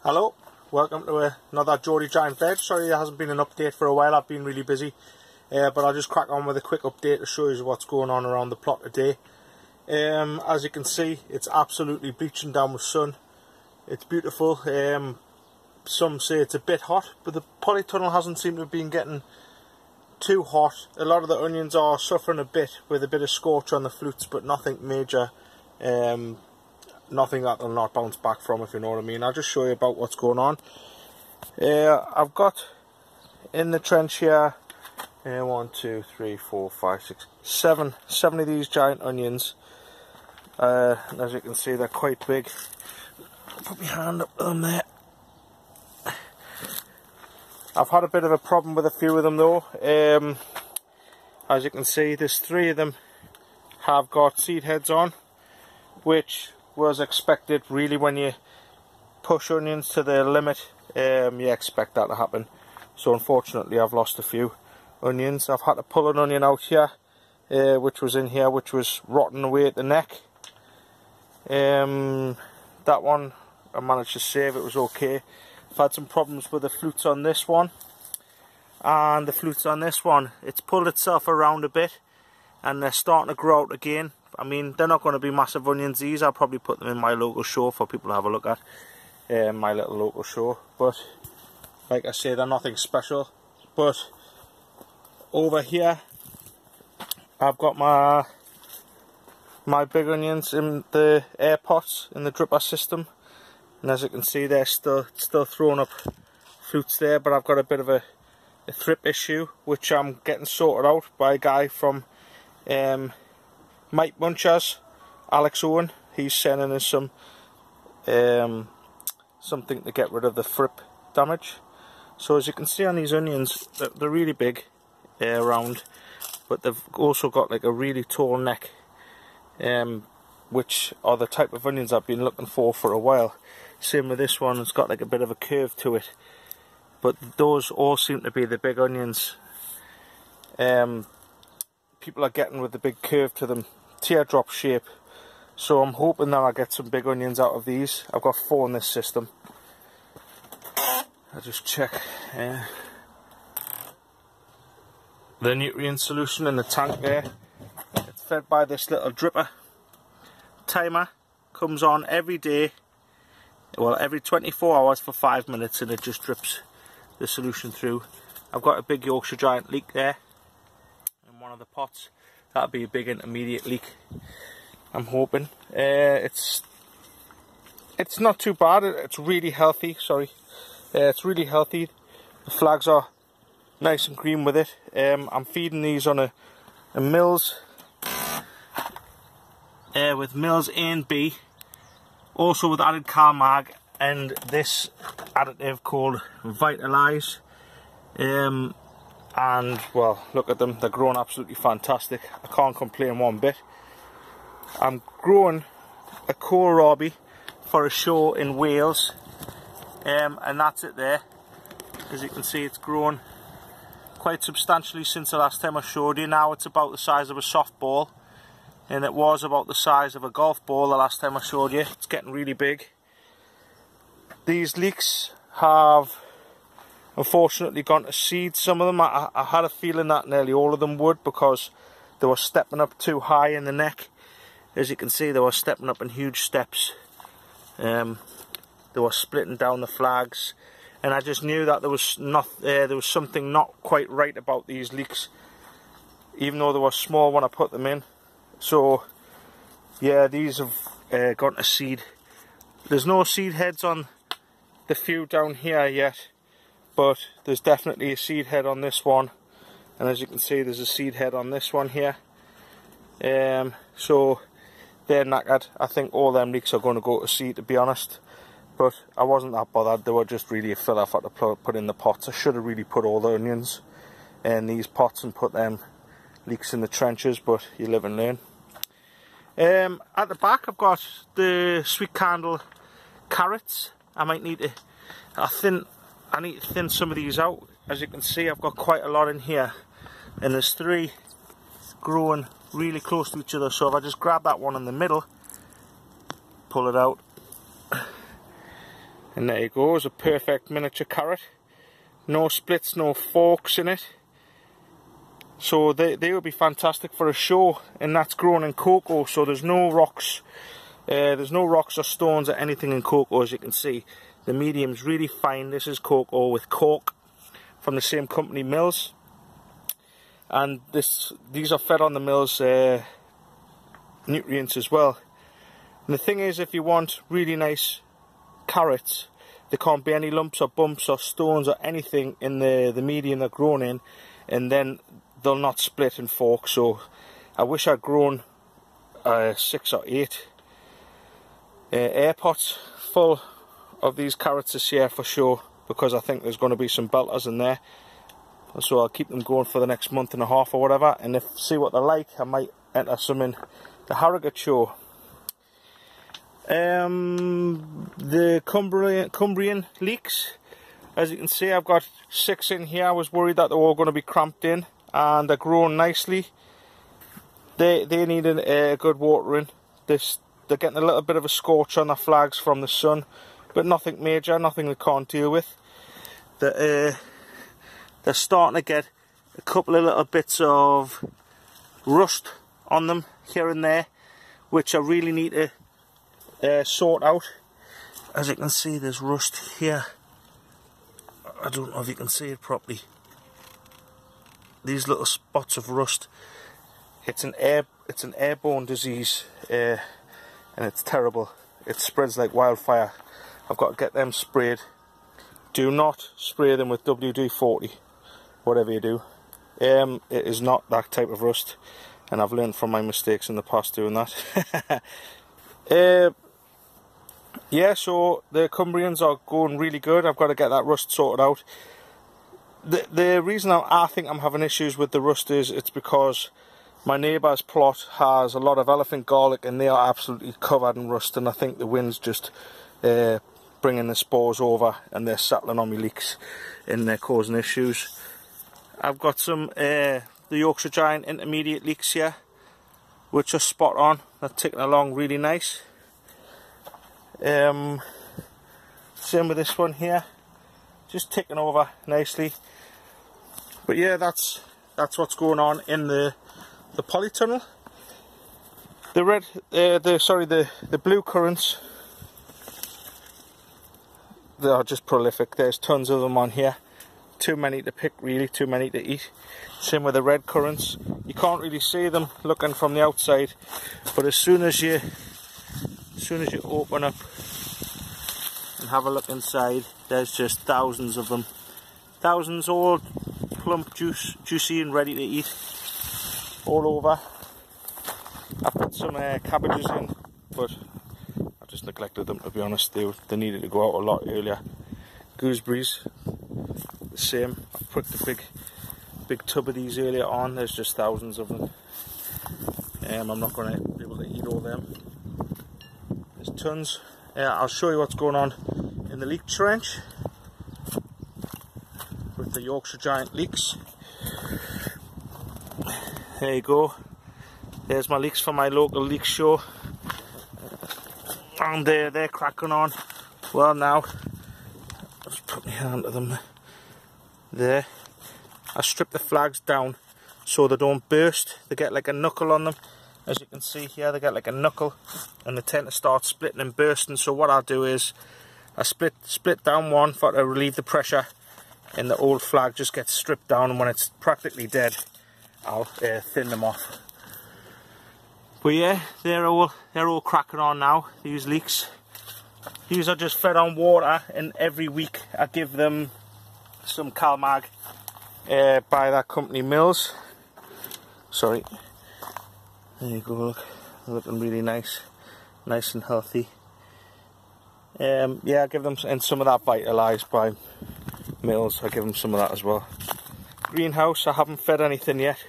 Hello, welcome to another Geordie Giant Veg. Sorry there hasn't been an update for a while, I've been really busy. But I'll just crack on with a quick update to show you what's going on around the plot today. As you can see, it's absolutely bleaching down with sun. It's beautiful. Some say it's a bit hot, but the polytunnel hasn't seemed to have been getting too hot. A lot of the onions are suffering a bit with a bit of scorch on the flutes, but nothing major. Nothing that will not bounce back from, if you know what I mean. I'll just show you about what's going on. I've got in the trench here 1, 2, 3, 4, 5, 6, 7 of these giant onions. As you can see, they're quite big. Put my hand up on there. I've had a bit of a problem with a few of them though. As you can see, there's 3 of them have got seed heads on, which was expected. Really, when you push onions to their limit, you expect that to happen. So unfortunately I've lost a few onions. I've had to pull an onion out here, which was in here, which was rotting away at the neck. That one I managed to save, it was okay. I've had some problems with the flutes on this one, and the flutes on this one, it's pulled itself around a bit and they're starting to grow out again. I mean, they're not going to be massive onions, these. I'll probably put them in my local show for people to have a look at. My little local show. But, like I say, they're nothing special. But, over here, I've got my big onions in the air pots, in the dripper system. And as you can see, they're still throwing up flutes there. But I've got a bit of a thrip issue, which I'm getting sorted out by a guy from Mike Munchers, Alex Owen. He's sending us some something to get rid of the thrip damage. So as you can see on these onions, they're really big, round, but they've also got like a really tall neck, which are the type of onions I've been looking for a while. Same with this one, it's got like a bit of a curve to it, but those all seem to be the big onions. People are getting with the big curve to them, teardrop shape. So I'm hoping that I get some big onions out of these. I've got 4 in this system. I'll just check the nutrient solution in the tank there. It's fed by this little dripper. Timer comes on every day, well, every 24 hours for 5 minutes, and it just drips the solution through. I've got a big Yorkshire Giant leek there in one of the pots. That'll be a big intermediate leek, I'm hoping. It's not too bad. It's really healthy. Sorry, it's really healthy. The flags are nice and green with it. I'm feeding these on a Mills, with Mills A and B, also with added CalMag and this additive called Vitalize. And well, look at them, they're growing absolutely fantastic. I can't complain one bit. I'm growing a kohlrabi for a show in Wales, and that's it there. As you can see, it's grown quite substantially since the last time I showed you. Now it's about the size of a softball, and it was about the size of a golf ball the last time I showed you. It's getting really big. These leeks have unfortunately gone to seed, some of them. I had a feeling that nearly all of them would, because they were stepping up too high in the neck. As you can see, they were stepping up in huge steps. They were splitting down the flags, and I just knew that there was something not quite right about these leeks, even though they were small when I put them in. So yeah, these have gone to seed. There's no seed heads on the few down here yet, but there's definitely a seed head on this one, and as you can see, there's a seed head on this one here. So they're knackered. I think all them leeks are going to go to seed, to be honest, but I wasn't that bothered. They were just really a fill-up for to put in the pots. I should have really put all the onions in these pots and put them leeks in the trenches, but you live and learn. At the back I've got the sweet candle carrots. I need to thin some of these out. As you can see, I've got quite a lot in here, and there's 3 growing really close to each other. So if I just grab that one in the middle, pull it out, And there you go, it's a perfect miniature carrot. No splits, no forks in it. So they would be fantastic for a show, and that's grown in cocoa, so there's no rocks. There's no rocks or stones or anything in cocoa, as you can see. The medium's really fine. This is cocoa with cork from the same company, Mills. And these are fed on the Mills nutrients as well. And the thing is, if you want really nice carrots, there can't be any lumps or bumps or stones or anything in the medium they're grown in, and then they'll not split and fork. So I wish I'd grown 6 or 8 air pots full of these carrots this year for sure, because I think there's going to be some belters in there. So I'll keep them going for the next month and a half or whatever, and see what they're like. I might enter some in the Harrogate show. The Cumbrian Leeks, as you can see, I've got 6 in here. I was worried that they were all going to be cramped in, and they're growing nicely. They need a good watering. They're getting a little bit of a scorch on their flags from the sun, but nothing major, nothing they can't deal with. They're starting to get a couple of little bits of rust on them here and there, which I really need to sort out. As you can see, there's rust here. I don't know if you can see it properly. These little spots of rust. It's an airborne disease, and it's terrible. It spreads like wildfire. I've got to get them sprayed. Do not spray them with WD-40, whatever you do. It is not that type of rust, and I've learned from my mistakes in the past doing that. Yeah, so the Cumbrians are going really good. I've got to get that rust sorted out. The reason I think I'm having issues with the rust is it's because my neighbour's plot has a lot of elephant garlic, and they are absolutely covered in rust, and I think the wind's just bringing the spores over, and they're settling on my leeks and they're causing issues. I've got some the Yorkshire Giant intermediate leeks here, which are spot on. They're ticking along really nice. Same with this one here, just ticking over nicely. But yeah, that's what's going on in the polytunnel. The blue currants, they are just prolific. There's tons of them on here. Too many to pick, really, too many to eat. Same with the red currants. You can't really see them looking from the outside, but as soon as you open up and have a look inside, there's just thousands of them. Thousands, all plump, juicy and ready to eat all over. I put some cabbages in, but I just neglected them, to be honest. They needed to go out a lot earlier. Gooseberries, the same. I put the big tub of these earlier on. There's just thousands of them. I'm not going to be able to eat all them. There's tons. I'll show you what's going on in the leek trench with the Yorkshire Giant leeks. There you go. There's my leeks for my local leek show, and they're cracking on. Well, now just put my hand to them. There. I strip the flags down so they don't burst. They get like a knuckle on them. As you can see here, they get like a knuckle, and they tend to start splitting and bursting. So what I'll do is I split down one to relieve the pressure, and the old flag just gets stripped down, and when it's practically dead, I'll thin them off. But yeah, they're all cracking on now, these leeks. These are just fed on water, and every week I give them some CalMag by that company, Mills. Sorry. There you go, look. They're looking really nice and healthy. Yeah, I give them, and some of that Vitalised by Mills, I give them some of that as well. Greenhouse, I haven't fed anything yet.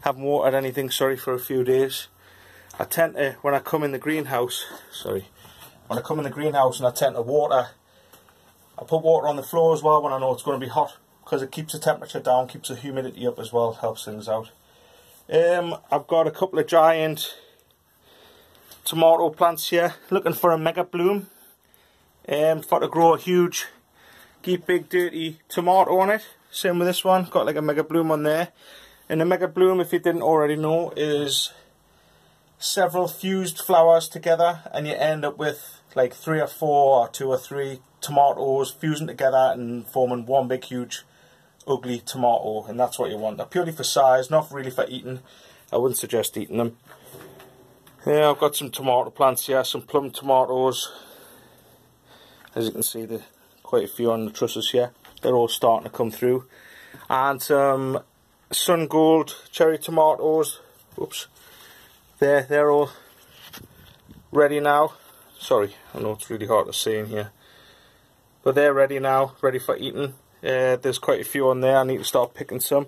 Haven't watered anything, sorry, for a few days. I tend to, when I come in the greenhouse, and I tend to water, I put water on the floor as well when I know it's going to be hot, because it keeps the temperature down, keeps the humidity up as well, helps things out. I've got a couple of giant tomato plants here, looking for a mega bloom. for to grow a huge, big dirty tomato on it. Same with this one, got like a mega bloom on there. And a mega bloom, if you didn't already know, is several fused flowers together, and you end up with like 3 or 4 or 2 or 3 tomatoes fusing together and forming one big huge ugly tomato, and that's what you want. They're purely for size, not really for eating. I wouldn't suggest eating them. Yeah, I've got some tomato plants here, some plum tomatoes. As you can see, there's quite a few on the trusses here. They're all starting to come through. And some sun gold cherry tomatoes. Oops. They're all ready now. Sorry, I know it's really hard to see in here. But they're ready now, ready for eating. There's quite a few on there. I need to start picking some.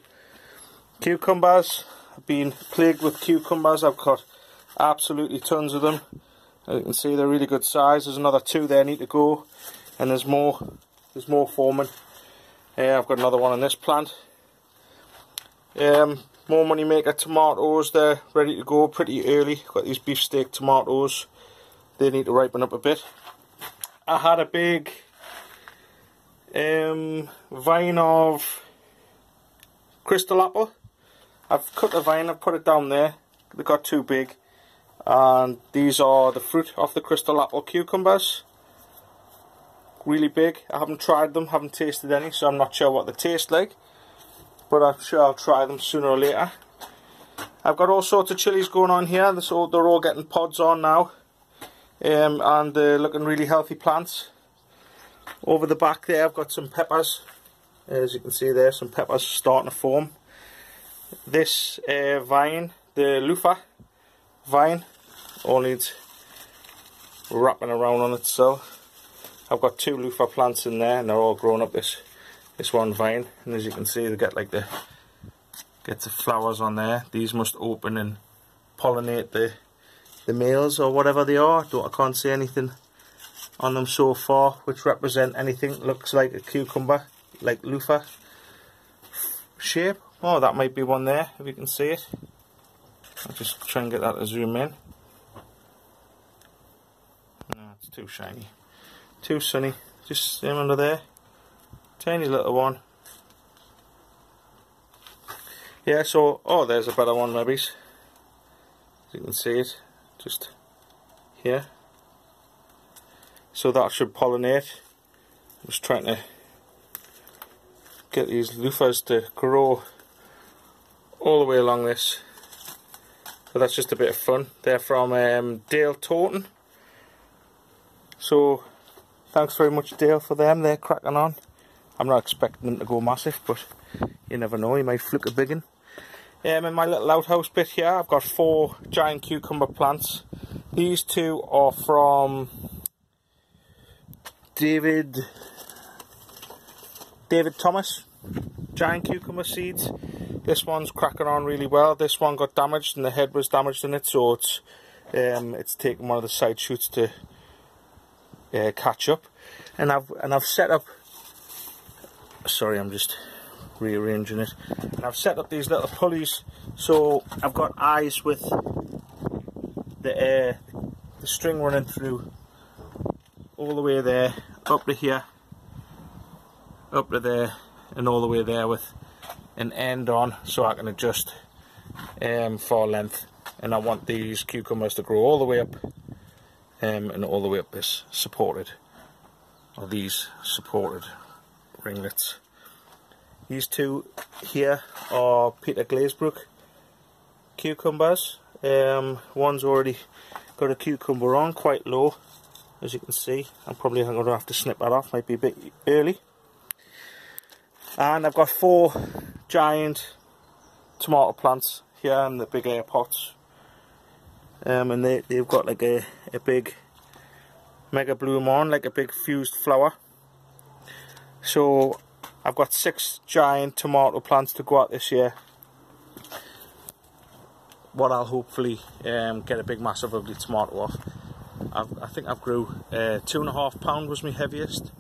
Cucumbers. I've been plagued with cucumbers. I've got absolutely tons of them. As you can see, they're really good size. There's another 2 there need to go, and there's more forming. I've got another one on this plant. More money maker tomatoes. They're ready to go pretty early. Got these beefsteak tomatoes. They need to ripen up a bit. I had a big vine of crystal apple. I've cut the vine, I've put it down there. They got too big. And these are the fruit of the crystal apple cucumbers. Really big. I haven't tried them, haven't tasted any, so I'm not sure what they taste like. But I'm sure I'll try them sooner or later. I've got all sorts of chilies going on here. They're all getting pods on now. And they're looking really healthy plants. Over the back there I've got some peppers. As you can see there, some peppers starting to form. This vine, the loofah vine, all needs wrapping around on itself. I've got 2 loofah plants in there, and they're all grown up this one vine. And as you can see, they get like the flowers on there. These must open and pollinate the males or whatever they are. I can't see anything on them so far which represent anything that looks like a cucumber, like loofah shape. Oh, that might be one there, if you can see it. I'll just try and get that to zoom in. No, it's too shiny. Too sunny. Just see him under there. Tiny little one. Yeah, so, oh, there's a better one, maybe. As you can see it, just here. So that should pollinate. I'm just trying to get these loofahs to grow all the way along this. So that's just a bit of fun. They're from Dale Taunton. So thanks very much, Dale, for them. They're cracking on. I'm not expecting them to go massive, but you never know, you might flick a big one. In my little outhouse bit here, I've got 4 giant cucumber plants. These 2 are from David Thomas, giant cucumber seeds. This one's cracking on really well. This one got damaged and the head was damaged in it, so it's taken one of the side shoots to catch up. And I've set up. Sorry, I'm just rearranging it. And I've set up these little pulleys, so I've got eyes with the string running through all the way there, up to here, up to there, and all the way there with an end on, so I can adjust for length. And I want these cucumbers to grow all the way up and all the way up this supported, or these supported ringlets. These 2 here are Peter Glazebrook cucumbers. One's already got a cucumber on, quite low, as you can see. I'm probably going to have to snip that off, might be a bit early. And I've got 4 giant tomato plants here in the big air pots. And they've got like a big mega bloom on, like a big fused flower. So I've got 6 giant tomato plants to go out this year. What I'll hopefully get a big massive ugly tomato off. I think I've grew 2.5 pound was my heaviest,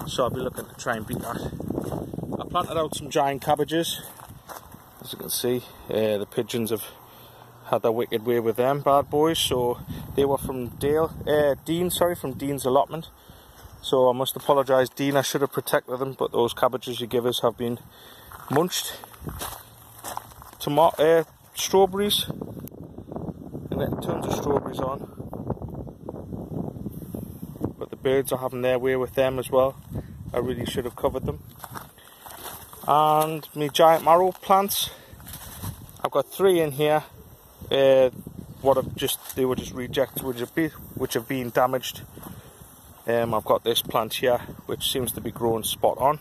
so I'll be looking to try and beat that. I planted out some giant cabbages. As you can see, the pigeons have had their wicked way with them bad boys. So they were from Dean's allotment. So I must apologise, Dean, I should have protected them, but those cabbages you give us have been munched. Strawberries, and get tons of strawberries on. But the birds are having their way with them as well. I really should have covered them. And my giant marrow plants, I've got 3 in here. They were just rejects which have been damaged. I've got this plant here which seems to be growing spot on.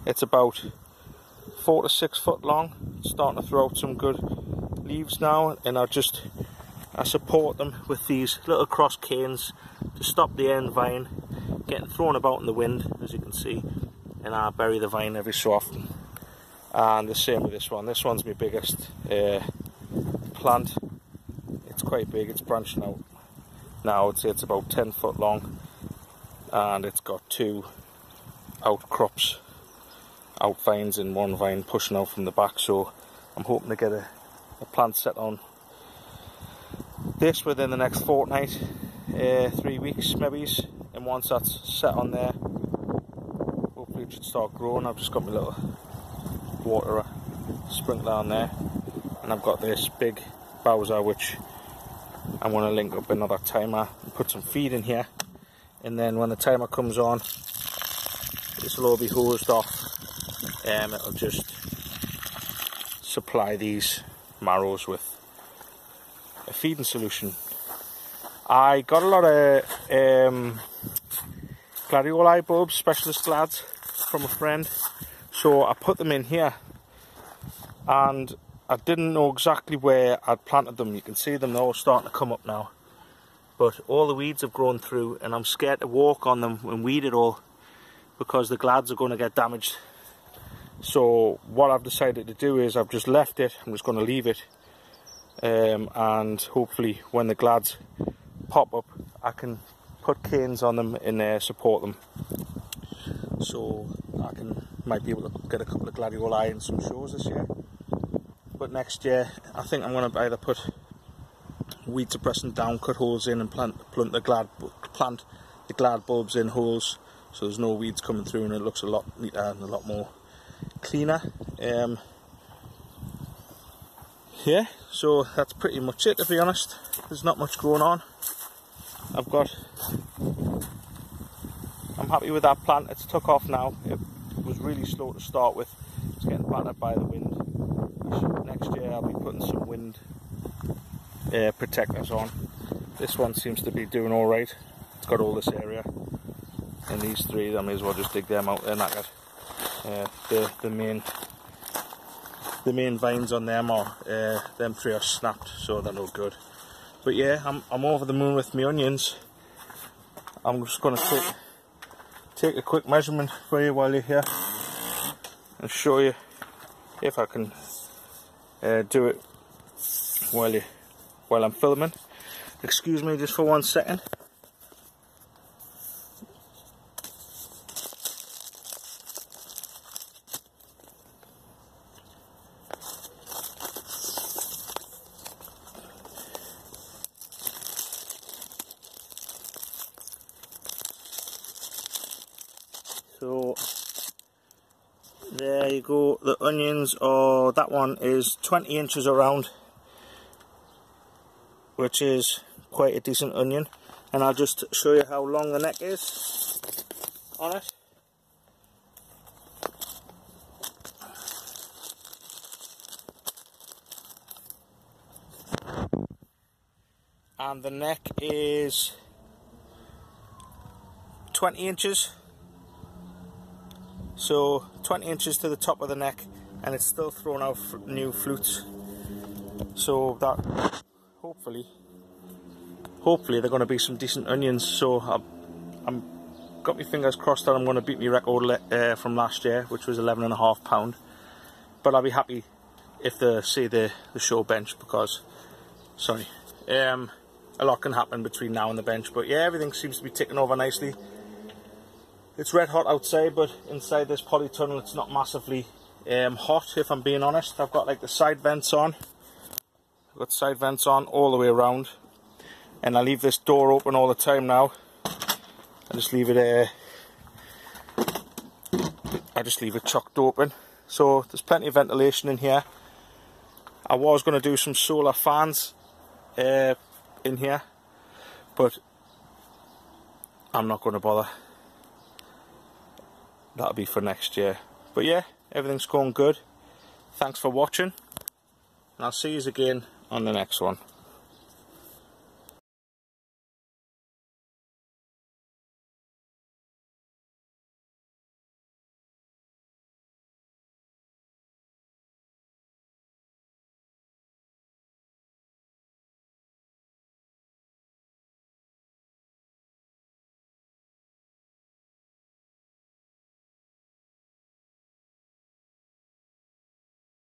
It's about 4 to 6 foot long. It's starting to throw out some good leaves now, and I support them with these little cross canes to stop the end vine getting thrown about in the wind, as you can see, and I bury the vine every so often. And the same with this one. This one's my biggest plant. It's quite big, it's branching out now. I'd say it's about 10 foot long, and it's got 2 outcrops, out vines, and 1 vine pushing out from the back. So I'm hoping to get a plant set on this within the next fortnight, 3 weeks maybe, and once that's set on there, hopefully it should start growing. I've just got my little water sprinkler on there, and I've got this big bowser which I'm going to link up another timer and put some feed in here, and then when the timer comes on, this will all be hosed off, and it'll just supply these marrows with a feeding solution. I got a lot of Gladiola Bulbs, specialist glads, from a friend, so I put them in here, and I didn't know exactly where I'd planted them. You can see them, they're all starting to come up now, but all the weeds have grown through, and I'm scared to walk on them and weed it all because the glads are going to get damaged. So what I've decided to do is I've just left it. I'm just going to leave it, and hopefully when the glads pop up I can put canes on them and support them, so I might be able to get a couple of Gladiola in some shows this year. But next year I think I'm going to either put weed suppressant down, cut holes in, and plant the glad bulbs in holes so there's no weeds coming through, and it looks a lot neater and a lot more cleaner. Yeah, so that's pretty much it, to be honest. There's not much going on. I'm happy with that plant. It's took off now. It was really slow to start with. It's getting battered by the wind. Next year I'll be putting some wind protectors on. This one seems to be doing alright. It's got all this area, and these 3, I may as well just dig them out. They're knackered. The main vines on them are them 3 are snapped, so they're no good. But yeah, I'm over the moon with my onions. I'm just going to take a quick measurement for you while you're here and show you if I can do it while I'm filming. Excuse me just for 1 second. So there you go, the onions are, that one is 20 inches around, which is quite a decent onion, and I'll just show you how long the neck is on it. And the neck is 20 inches. So 20 inches to the top of the neck, and it's still throwing out new flutes. So that hopefully they're going to be some decent onions. So I'm got my fingers crossed that I'm going to beat my record from last year, which was 11.5 pound. But I'll be happy if they see the show bench, because a lot can happen between now and the bench. But yeah, everything seems to be ticking over nicely. It's red hot outside, but inside this polytunnel it's not massively hot, if I'm being honest. I've got like the side vents on. I've got side vents on all the way around, and I leave this door open all the time now. I just leave it I just leave it chocked open. So there's plenty of ventilation in here. I was going to do some solar fans in here, but I'm not going to bother. That'll be for next year. But yeah, everything's going good. Thanks for watching, and I'll see you again on the next one.